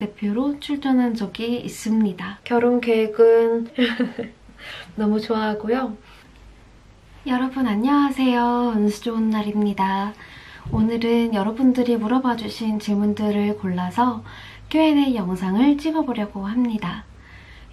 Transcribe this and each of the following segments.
대표로 출전한 적이 있습니다. 결혼 계획은 너무 좋아하고요. 여러분 안녕하세요. 운수 좋은 날입니다. 오늘은 여러분들이 물어봐 주신 질문들을 골라서 Q&A 영상을 찍어보려고 합니다.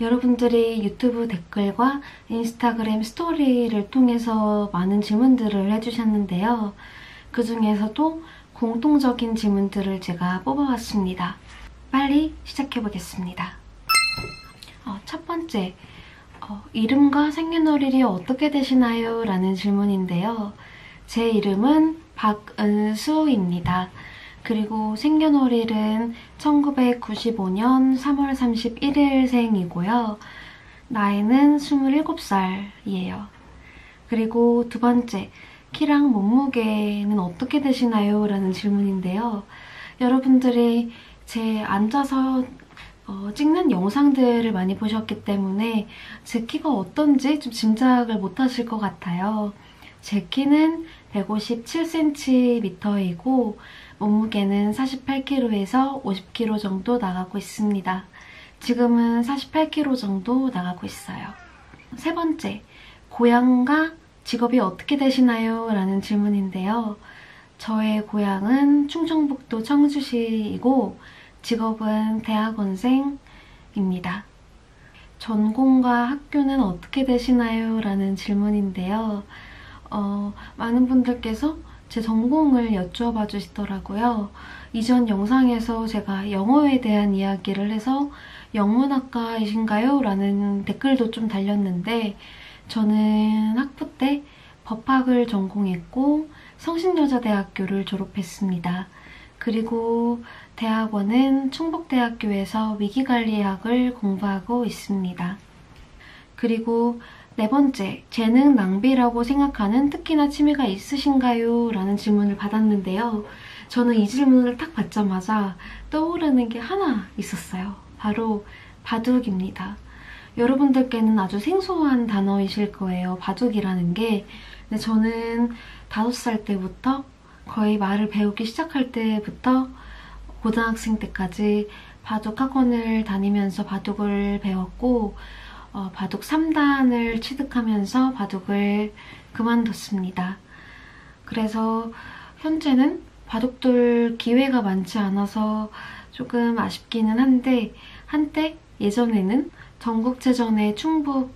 여러분들이 유튜브 댓글과 인스타그램 스토리를 통해서 많은 질문들을 해주셨는데요. 그 중에서도 공통적인 질문들을 제가 뽑아왔습니다. 빨리 시작해보겠습니다. 첫 번째, 이름과 생년월일이 어떻게 되시나요? 라는 질문인데요. 제 이름은 박은수입니다. 그리고 생년월일은 1995년 3월 31일생이고요. 나이는 27살이에요. 그리고 두 번째, 키랑 몸무게는 어떻게 되시나요? 라는 질문인데요. 여러분들이 제 앉아서 찍는 영상들을 많이 보셨기 때문에 제 키가 어떤지 좀 짐작을 못하실 것 같아요. 제 키는 157cm이고 몸무게는 48kg에서 50kg 정도 나가고 있습니다. 지금은 48kg 정도 나가고 있어요. 세 번째, 고향과 직업이 어떻게 되시나요? 라는 질문인데요. 저의 고향은 충청북도 청주시이고 직업은 대학원생입니다. 전공과 학교는 어떻게 되시나요? 라는 질문인데요. 많은 분들께서 제 전공을 여쭈어봐 주시더라고요. 이전 영상에서 제가 영어에 대한 이야기를 해서 영문학과이신가요? 라는 댓글도 좀 달렸는데 저는 학부 때 법학을 전공했고 성신여자대학교를 졸업했습니다. 그리고 대학원은 충북대학교에서 위기관리학을 공부하고 있습니다. 그리고 네 번째, 재능 낭비라고 생각하는 특기나 취미가 있으신가요? 라는 질문을 받았는데요. 저는 이 질문을 딱 받자마자 떠오르는 게 하나 있었어요. 바로 바둑입니다. 여러분들께는 아주 생소한 단어이실 거예요. 바둑이라는 게. 근데 저는 5살 때부터 거의 말을 배우기 시작할 때부터 고등학생 때까지 바둑 학원을 다니면서 바둑을 배웠고 바둑 3단을 취득하면서 바둑을 그만뒀습니다. 그래서 현재는 바둑돌 기회가 많지 않아서 조금 아쉽기는 한데 한때 예전에는 전국체전의 충북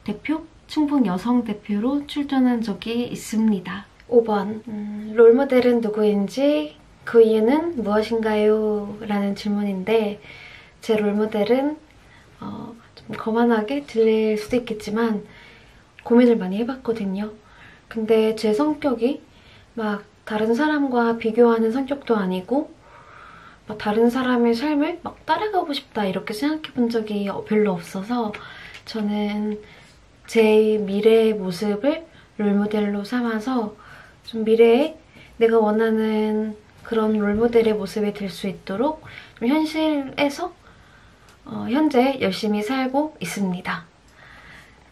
대표? 충북 여성 대표로 출전한 적이 있습니다. 5번, 롤모델은 누구인지 그 이유는 무엇인가요? 라는 질문인데 제 롤모델은 좀 거만하게 들릴 수도 있겠지만 고민을 많이 해봤거든요. 근데 제 성격이 막 다른 사람과 비교하는 성격도 아니고 막 다른 사람의 삶을 막 따라가고 싶다 이렇게 생각해본 적이 별로 없어서 저는 제 미래의 모습을 롤모델로 삼아서 좀 미래에 내가 원하는 그런 롤모델의 모습이 될 수 있도록 좀 현실에서 현재 열심히 살고 있습니다.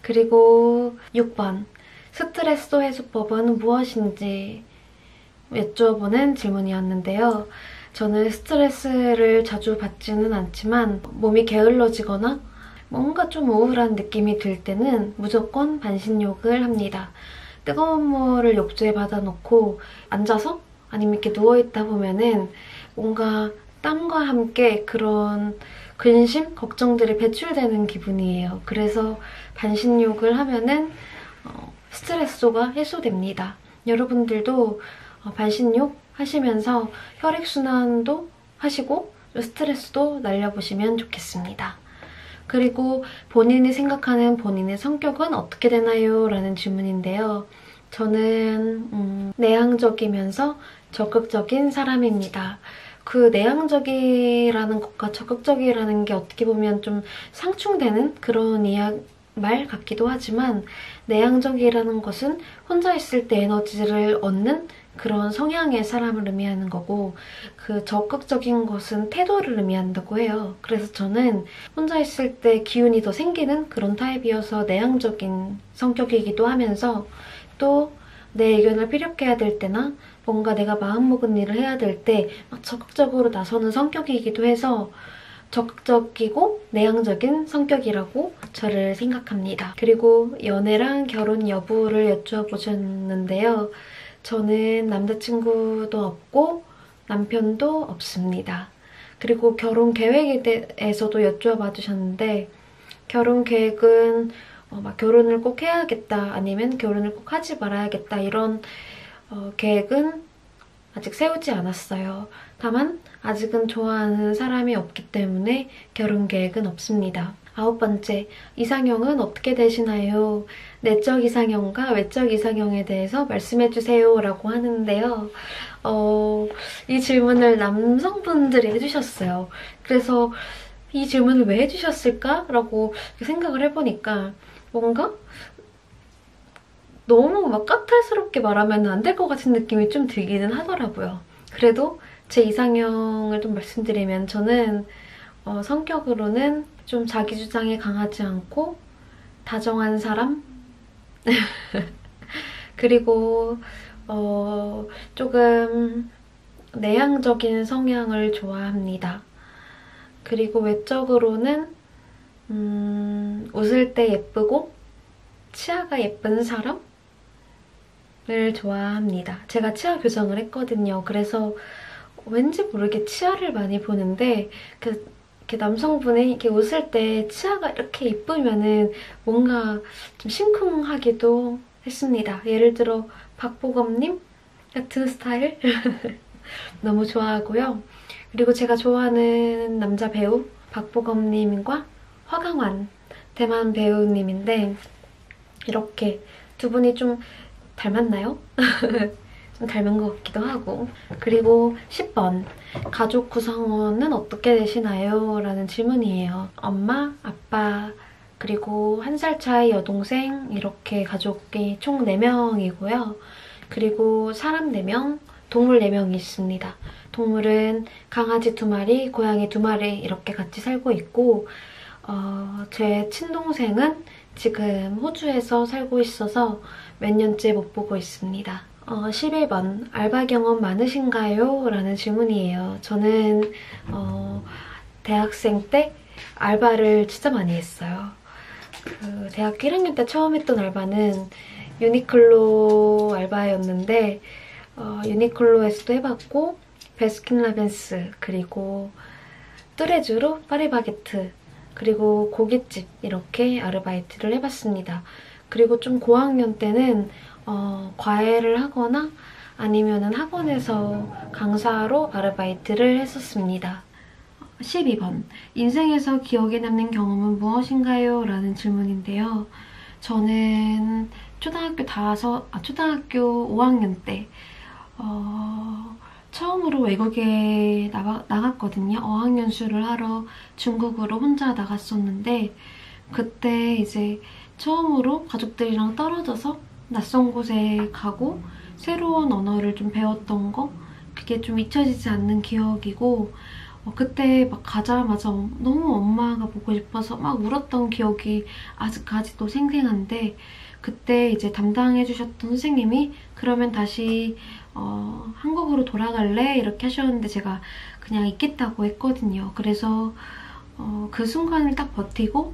그리고 6번, 스트레스 해소법은 무엇인지 여쭤보는 질문이었는데요. 저는 스트레스를 자주 받지는 않지만 몸이 게을러지거나 뭔가 좀 우울한 느낌이 들 때는 무조건 반신욕을 합니다. 뜨거운 물을 욕조에 받아놓고 앉아서 아니면 이렇게 누워있다 보면은 뭔가 땀과 함께 그런 근심, 걱정들이 배출되는 기분이에요. 그래서 반신욕을 하면은 스트레스가 해소됩니다. 여러분들도 반신욕 하시면서 혈액순환도 하시고 스트레스도 날려보시면 좋겠습니다. 그리고 본인이 생각하는 본인의 성격은 어떻게 되나요? 라는 질문인데요. 저는 내향적이면서 적극적인 사람입니다. 그 내향적이라는 것과 적극적이라는 게 어떻게 보면 좀 상충되는 그런 말 같기도 하지만 내향적이라는 것은 혼자 있을 때 에너지를 얻는 그런 성향의 사람을 의미하는 거고 그 적극적인 것은 태도를 의미한다고 해요. 그래서 저는 혼자 있을 때 기운이 더 생기는 그런 타입이어서 내향적인 성격이기도 하면서 또 내 의견을 피력해야 될 때나 뭔가 내가 마음먹은 일을 해야 될 때 막 적극적으로 나서는 성격이기도 해서 적극적이고 내향적인 성격이라고 저를 생각합니다. 그리고 연애랑 결혼 여부를 여쭈어보셨는데요. 저는 남자친구도 없고 남편도 없습니다. 그리고 결혼 계획에 대해서도 여쭈어봐 주셨는데 결혼 계획은 막 결혼을 꼭 해야겠다 아니면 결혼을 꼭 하지 말아야겠다 이런 계획은 아직 세우지 않았어요. 다만 아직은 좋아하는 사람이 없기 때문에 결혼 계획은 없습니다. 9번째, 이상형은 어떻게 되시나요? 내적 이상형과 외적 이상형에 대해서 말씀해주세요 라고 하는데요. 이 질문을 남성분들이 해주셨어요. 그래서 이 질문을 왜 해주셨을까? 라고 생각을 해보니까 뭔가 너무 막 까탈스럽게 말하면 안 될 것 같은 느낌이 좀 들기는 하더라고요. 그래도 제 이상형을 좀 말씀드리면 저는 성격으로는 좀 자기 주장이 강하지 않고 다정한 사람? 그리고 조금 내향적인 성향을 좋아합니다. 그리고 외적으로는 웃을 때 예쁘고 치아가 예쁜 사람을 좋아합니다. 제가 치아 교정을 했거든요. 그래서 왠지 모르게 치아를 많이 보는데 이렇게 남성분이 이렇게 웃을 때 치아가 이렇게 예쁘면은 뭔가 좀 심쿵하기도 했습니다. 예를 들어 박보검님 같은 스타일 너무 좋아하고요. 그리고 제가 좋아하는 남자 배우 박보검님과 화강완 대만 배우님인데 이렇게 두 분이 좀 닮았나요? 좀 닮은 것 같기도 하고. 그리고 10번 가족 구성원은 어떻게 되시나요? 라는 질문이에요. 엄마, 아빠, 그리고 1살 차이 여동생 이렇게 가족이 총 4명이고요. 그리고 사람 4명, 동물 4명이 있습니다. 동물은 강아지 2마리, 고양이 2마리 이렇게 같이 살고 있고 제 친동생은 지금 호주에서 살고 있어서 몇 년째 못 보고 있습니다. 11번 알바 경험 많으신가요? 라는 질문이에요. 저는 대학생 때 알바를 진짜 많이 했어요. 대학교 1학년 때 처음 했던 알바는 유니클로 알바였는데 유니클로에서도 해봤고 베스킨라빈스 그리고 뚜레쥬로 파리바게트 그리고 고깃집 이렇게 아르바이트를 해봤습니다. 그리고 좀 고학년 때는 과외를 하거나 아니면은 학원에서 강사로 아르바이트를 했었습니다. 12번 인생에서 기억에 남는 경험은 무엇인가요? 라는 질문인데요. 저는 초등학교 5학년 때 처음으로 외국에 나갔거든요. 어학연수를 하러 중국으로 혼자 나갔었는데 그때 이제 처음으로 가족들이랑 떨어져서 낯선 곳에 가고 새로운 언어를 좀 배웠던 거 그게 좀 잊혀지지 않는 기억이고 그때 막 가자마자 너무 엄마가 보고 싶어서 막 울었던 기억이 아직까지도 생생한데 그때 이제 담당해주셨던 선생님이 그러면 다시 한국으로 돌아갈래? 이렇게 하셨는데 제가 그냥 있겠다고 했거든요. 그래서 그 순간을 딱 버티고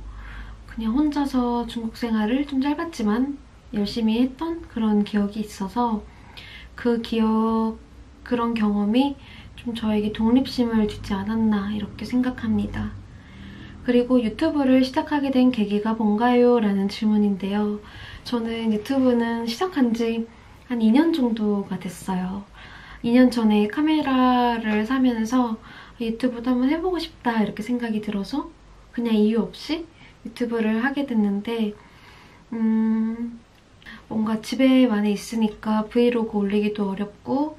그냥 혼자서 중국 생활을 좀 짧았지만 열심히 했던 그런 기억이 있어서 그런 경험이 좀 저에게 독립심을 주지 않았나 이렇게 생각합니다. 그리고 유튜브를 시작하게 된 계기가 뭔가요? 라는 질문인데요. 저는 유튜브는 시작한 지 한 2년 정도가 됐어요. 2년 전에 카메라를 사면서 유튜브도 한번 해보고 싶다 이렇게 생각이 들어서 그냥 이유 없이 유튜브를 하게 됐는데 뭔가 집에만 있으니까 브이로그 올리기도 어렵고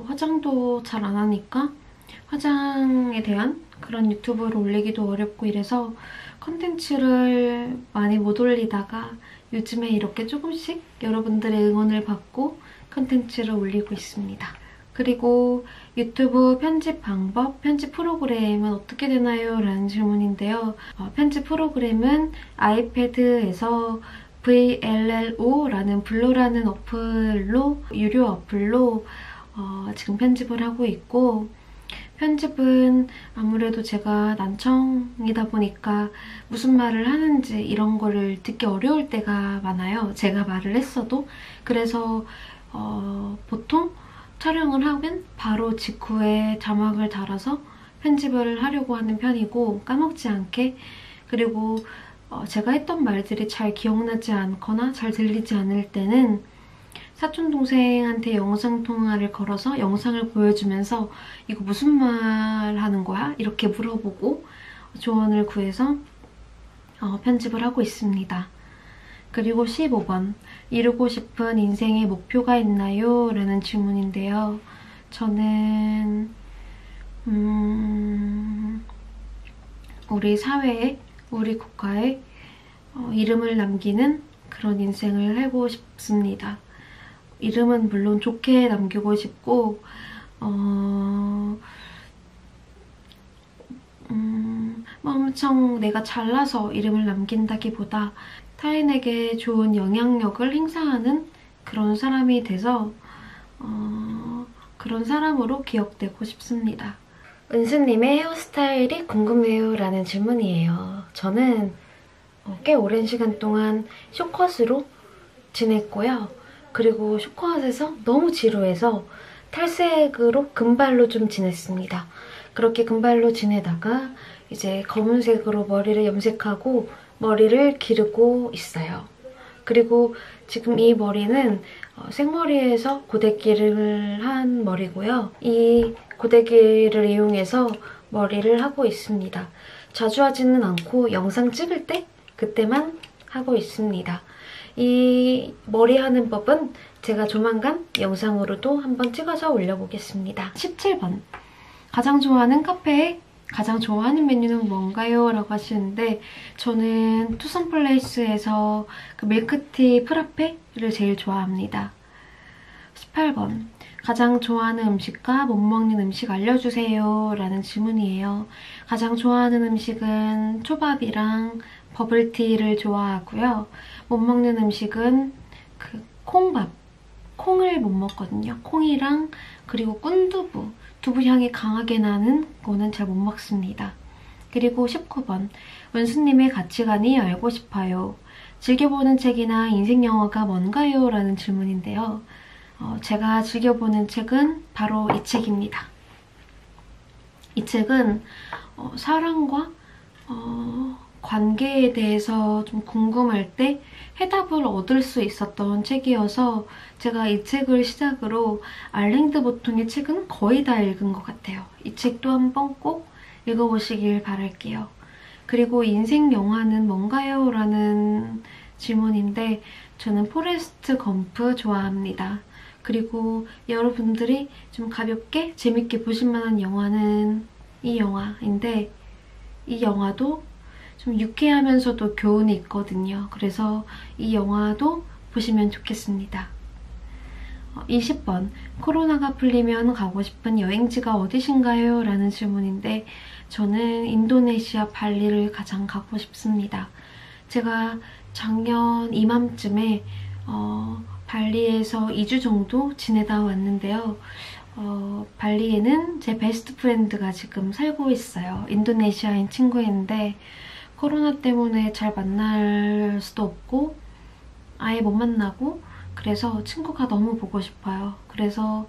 화장도 잘 안 하니까 화장에 대한 그런 유튜브를 올리기도 어렵고 이래서 컨텐츠를 많이 못 올리다가 요즘에 이렇게 조금씩 여러분들의 응원을 받고 컨텐츠를 올리고 있습니다. 그리고 유튜브 편집 방법, 편집 프로그램은 어떻게 되나요? 라는 질문인데요. 편집 프로그램은 아이패드에서 VLLO라는 블루라는 어플로 유료 어플로 지금 편집을 하고 있고 편집은 아무래도 제가 난청이다 보니까 무슨 말을 하는지 이런 거를 듣기 어려울 때가 많아요. 제가 말을 했어도. 그래서 보통 촬영을 하면 바로 직후에 자막을 달아서 편집을 하려고 하는 편이고, 까먹지 않게. 그리고 제가 했던 말들이 잘 기억나지 않거나 잘 들리지 않을 때는 사촌동생한테 영상통화를 걸어서 영상을 보여주면서 이거 무슨 말 하는 거야? 이렇게 물어보고 조언을 구해서 편집을 하고 있습니다. 그리고 15번, 이루고 싶은 인생의 목표가 있나요? 라는 질문인데요. 저는 우리 사회에, 우리 국가에 이름을 남기는 그런 인생을 살고 싶습니다. 이름은 물론 좋게 남기고 싶고, 엄청 내가 잘나서 이름을 남긴다기보다 타인에게 좋은 영향력을 행사하는 그런 사람이 돼서 그런 사람으로 기억되고 싶습니다. 은수님의 헤어스타일이 궁금해요 라는 질문이에요. 저는 꽤 오랜 시간 동안 숏컷으로 지냈고요. 그리고 숏컷에서 너무 지루해서 탈색으로 금발로 좀 지냈습니다. 그렇게 금발로 지내다가 이제 검은색으로 머리를 염색하고 머리를 기르고 있어요. 그리고 지금 이 머리는 생머리에서 고데기를 한 머리고요. 이 고데기를 이용해서 머리를 하고 있습니다. 자주 하지는 않고 영상 찍을 때 그때만 하고 있습니다. 이 머리 하는 법은 제가 조만간 영상으로도 한번 찍어서 올려보겠습니다. 17번. 가장 좋아하는 카페에 가장 좋아하는 메뉴는 뭔가요? 라고 하시는데, 저는 투썸플레이스에서 그 밀크티 프라페를 제일 좋아합니다. 18번. 가장 좋아하는 음식과 못 먹는 음식 알려주세요 라는 질문이에요. 가장 좋아하는 음식은 초밥이랑 버블티를 좋아하고요. 못 먹는 음식은 그 콩밥. 콩을 못 먹거든요. 콩이랑 그리고 꾼두부. 두부 향이 강하게 나는 거는 잘 못 먹습니다. 그리고 19번. 은수님의 가치관이 알고 싶어요. 즐겨보는 책이나 인생 영화가 뭔가요? 라는 질문인데요. 제가 즐겨보는 책은 바로 이 책입니다. 이 책은 사랑과 관계에 대해서 좀 궁금할 때 해답을 얻을 수 있었던 책이어서 제가 이 책을 시작으로 알랭드 보통의 책은 거의 다 읽은 것 같아요. 이 책도 한번 꼭 읽어보시길 바랄게요. 그리고 인생 영화는 뭔가요? 라는 질문인데, 저는 포레스트 검프 좋아합니다. 그리고 여러분들이 좀 가볍게 재밌게 보실 만한 영화는 이 영화인데, 이 영화도 좀 유쾌하면서도 교훈이 있거든요. 그래서 이 영화도 보시면 좋겠습니다. 20번. 코로나가 풀리면 가고 싶은 여행지가 어디신가요? 라는 질문인데, 저는 인도네시아 발리를 가장 가고 싶습니다. 제가 작년 이맘쯤에 발리에서 2주 정도 지내다 왔는데요. 발리에는 제 베스트 프렌드가 지금 살고 있어요. 인도네시아인 친구인데 코로나 때문에 잘 만날 수도 없고 아예 못 만나고, 그래서 친구가 너무 보고 싶어요. 그래서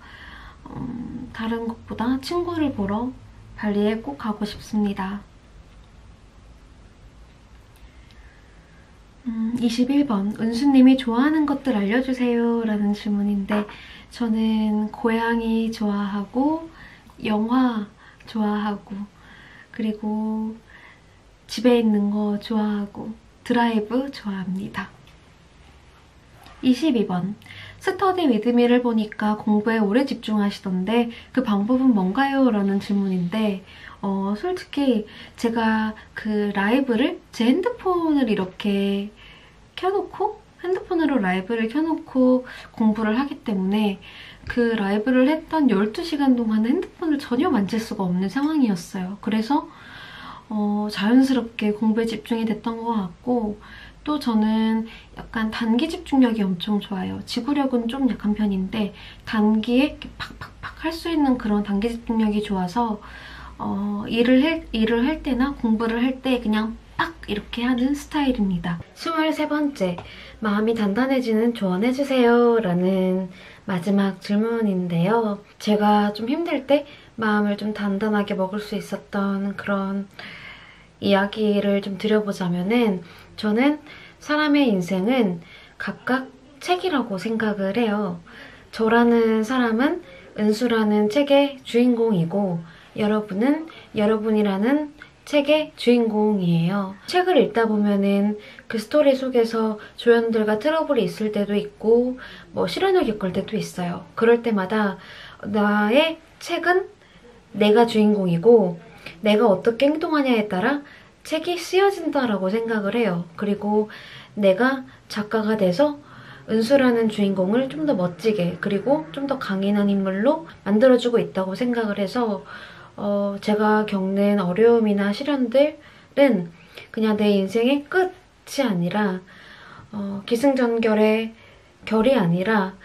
다른 것보다 친구를 보러 발리에 꼭 가고 싶습니다. 21번. 은수님이 좋아하는 것들 알려주세요 라는 질문인데, 저는 고양이 좋아하고 영화 좋아하고 그리고 집에 있는 거 좋아하고 드라이브 좋아합니다. 22번. 스터디 위드미를 보니까 공부에 오래 집중하시던데 그 방법은 뭔가요? 라는 질문인데, 솔직히 제가 그 라이브를 제 핸드폰을 이렇게 켜놓고 핸드폰으로 라이브를 켜놓고 공부를 하기 때문에 그 라이브를 했던 12시간 동안 핸드폰을 전혀 만질 수가 없는 상황이었어요. 그래서 자연스럽게 공부에 집중이 됐던 것 같고, 또 저는 약간 단기 집중력이 엄청 좋아요. 지구력은 좀 약한 편인데 단기에 이렇게 팍팍팍 할 수 있는 그런 단기 집중력이 좋아서 일을 할 때나 공부를 할 때 그냥 팍 이렇게 하는 스타일입니다. 23번째, 마음이 단단해지는 조언해주세요 라는 마지막 질문인데요. 제가 좀 힘들 때 마음을 좀 단단하게 먹을 수 있었던 그런 이야기를 좀 드려보자면은, 저는 사람의 인생은 각각 책이라고 생각을 해요. 저라는 사람은 은수라는 책의 주인공이고 여러분은 여러분이라는 책의 주인공이에요. 책을 읽다 보면은 그 스토리 속에서 조연들과 트러블이 있을 때도 있고 뭐 시련을 겪을 때도 있어요. 그럴 때마다 나의 책은 내가 주인공이고 내가 어떻게 행동하냐에 따라 책이 쓰여진다라고 생각을 해요. 그리고 내가 작가가 돼서 은수라는 주인공을 좀 더 멋지게 그리고 좀 더 강인한 인물로 만들어주고 있다고 생각을 해서 제가 겪는 어려움이나 시련들은 그냥 내 인생의 끝이 아니라 기승전결의 결이 아니라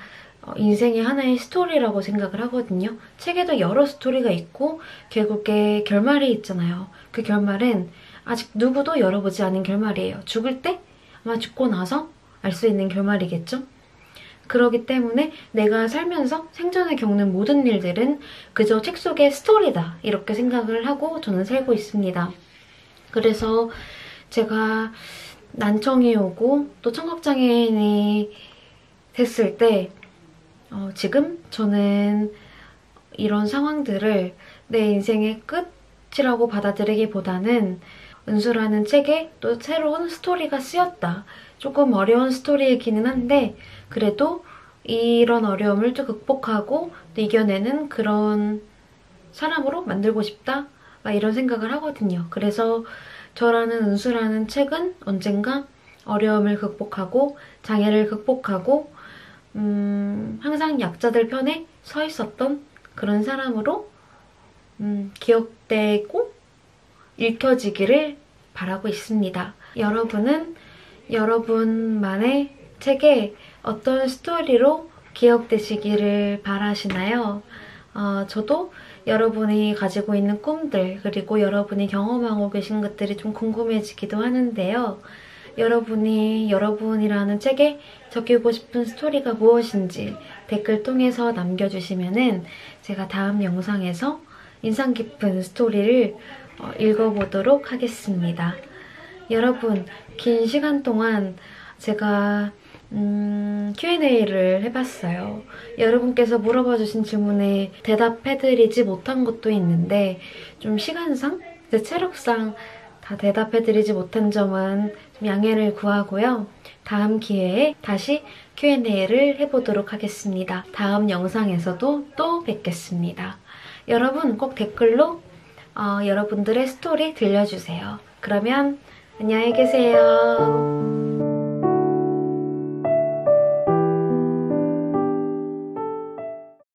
인생의 하나의 스토리라고 생각을 하거든요. 책에도 여러 스토리가 있고 결국에 결말이 있잖아요. 그 결말은 아직 누구도 열어보지 않은 결말이에요. 죽을 때 아마 죽고 나서 알 수 있는 결말이겠죠? 그렇기 때문에 내가 살면서 생전에 겪는 모든 일들은 그저 책 속의 스토리다 이렇게 생각을 하고 저는 살고 있습니다. 그래서 제가 난청이 오고 또 청각장애인이 됐을 때 지금 저는 이런 상황들을 내 인생의 끝이라고 받아들이기보다는 은수라는 책에 또 새로운 스토리가 쓰였다. 조금 어려운 스토리이기는 한데 그래도 이런 어려움을 또 극복하고 또 이겨내는 그런 사람으로 만들고 싶다. 막 이런 생각을 하거든요. 그래서 저라는 은수라는 책은 언젠가 어려움을 극복하고 장애를 극복하고 항상 약자들 편에 서 있었던 그런 사람으로 기억되고 읽혀지기를 바라고 있습니다. 여러분은 여러분만의 책에 어떤 스토리로 기억되시기를 바라시나요? 저도 여러분이 가지고 있는 꿈들 그리고 여러분이 경험하고 계신 것들이 좀 궁금해지기도 하는데요. 여러분이 여러분이라는 책에 적히고 싶은 스토리가 무엇인지 댓글 통해서 남겨주시면은 제가 다음 영상에서 인상 깊은 스토리를 읽어보도록 하겠습니다. 여러분, 긴 시간 동안 제가 Q&A를 해봤어요. 여러분께서 물어봐주신 질문에 대답해드리지 못한 것도 있는데 좀 시간상, 제 체력상 다 대답해드리지 못한 점은 좀 양해를 구하고요. 다음 기회에 다시 Q&A를 해보도록 하겠습니다. 다음 영상에서도 또 뵙겠습니다. 여러분 꼭 댓글로 여러분들의 스토리 들려주세요. 그러면 안녕히 계세요.